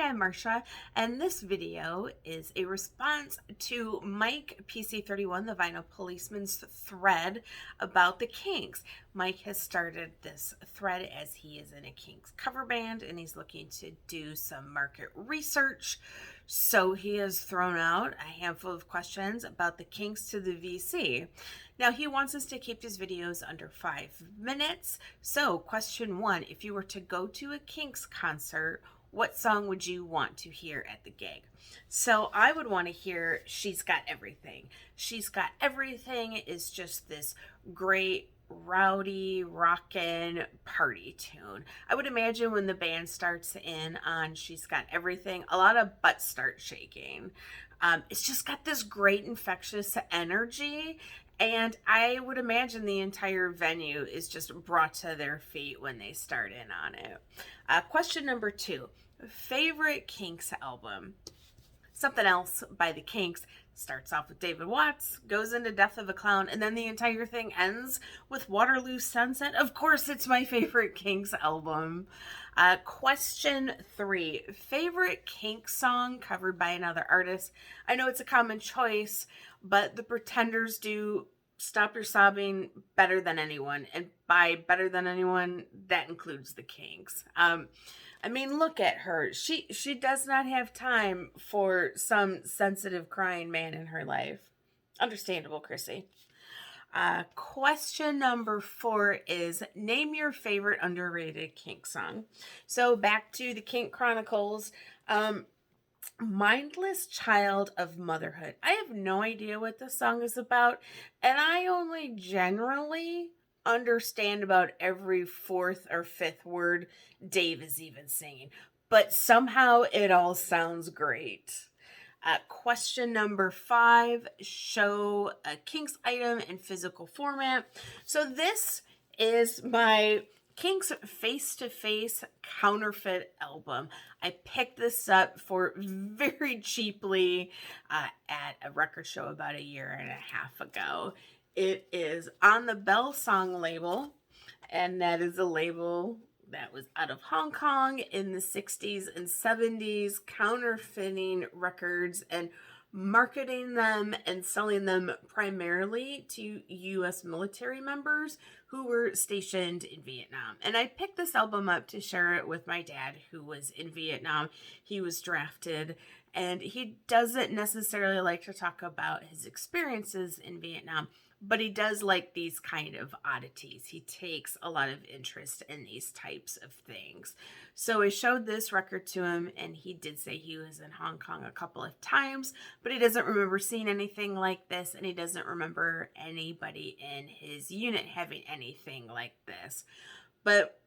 Hi, I'm Marsha, and this video is a response to Mike PC31, the Vinyl Policeman's thread about the Kinks. Mike has started this thread as he is in a Kinks cover band and he's looking to do some market research. So he has thrown out a handful of questions about the Kinks to the VC. Now he wants us to keep his videos under 5 minutes. So question 1, if you were to go to a Kinks concert, what song would you want to hear at the gig? So I would want to hear She's Got Everything. She's Got Everything is just this great rowdy rockin' party tune. I would imagine when the band starts in on She's Got Everything, a lot of butts start shaking. It's just got this great infectious energy, and I would imagine the entire venue is just brought to their feet when they start in on it. Question number 2, favorite Kinks album? Something Else by the Kinks starts off with David Watts, goes into Death of a Clown, and then the entire thing ends with Waterloo Sunset. Of course, it's my favorite Kinks album. Question 3, favorite Kinks song covered by another artist? I know it's a common choice, but the Pretenders do Stop Your Sobbing better than anyone, and by better than anyone, that includes the Kinks. I mean, look at her. She does not have time for some sensitive crying man in her life. Understandable, Chrissy. Question number 4 is name your favorite underrated Kink song. So back to the Kink Chronicles. Mindless Child of Motherhood. I have no idea what this song is about, and I only generally understand about every 4th or 5th word Dave is even singing, but somehow it all sounds great. Question number 5, show a Kinks item in physical format. So this is my Kinks face-to-face counterfeit album. I picked this up for very cheaply at a record show about 1.5 years ago. It is on the Bell Song label, and that is a label that was out of Hong Kong in the 60s and 70s, counterfeiting records and marketing them and selling them primarily to U.S. military members who were stationed in Vietnam. And I picked this album up to share it with my dad, who was in Vietnam. He was drafted, and he doesn't necessarily like to talk about his experiences in Vietnam, but he does like these kind of oddities. He takes a lot of interest in these types of things. So I showed this record to him, and he did say he was in Hong Kong a couple of times, but he doesn't remember seeing anything like this, and he doesn't remember anybody in his unit having anything like this. But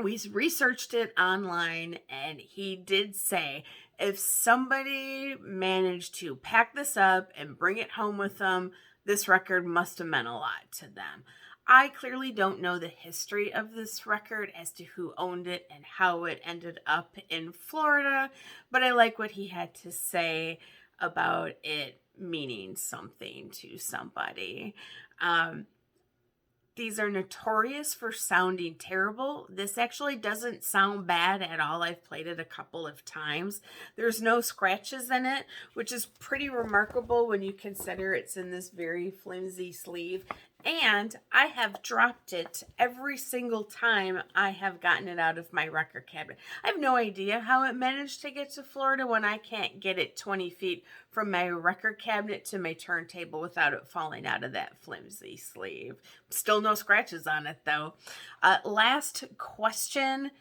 we researched it online, and he did say if somebody managed to pack this up and bring it home with them, this record must have meant a lot to them. I clearly don't know the history of this record as to who owned it and how it ended up in Florida, but I like what he had to say about it meaning something to somebody. These are notorious for sounding terrible. This actually doesn't sound bad at all. I've played it a couple of times. There's no scratches in it, which is pretty remarkable when you consider it's in this very flimsy sleeve. And I have dropped it every single time I have gotten it out of my record cabinet. I have no idea how it managed to get to Florida when I can't get it 20 feet from my record cabinet to my turntable without it falling out of that flimsy sleeve. Still no scratches on it, though. Last question.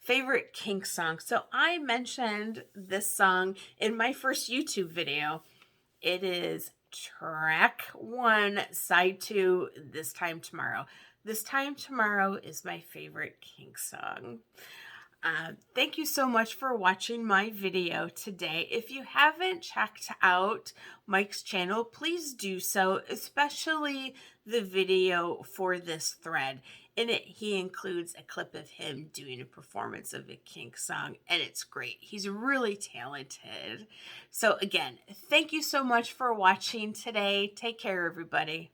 Favorite Kink song. So I mentioned this song in my first YouTube video. It is track 1, side 2, This Time Tomorrow. This Time Tomorrow is my favorite Kink song. Thank you so much for watching my video today. If you haven't checked out Mike's channel, please do so, especially the video for this thread. In it, he includes a clip of him doing a performance of a Kink song, and it's great. He's really talented. So again, thank you so much for watching today. Take care, everybody.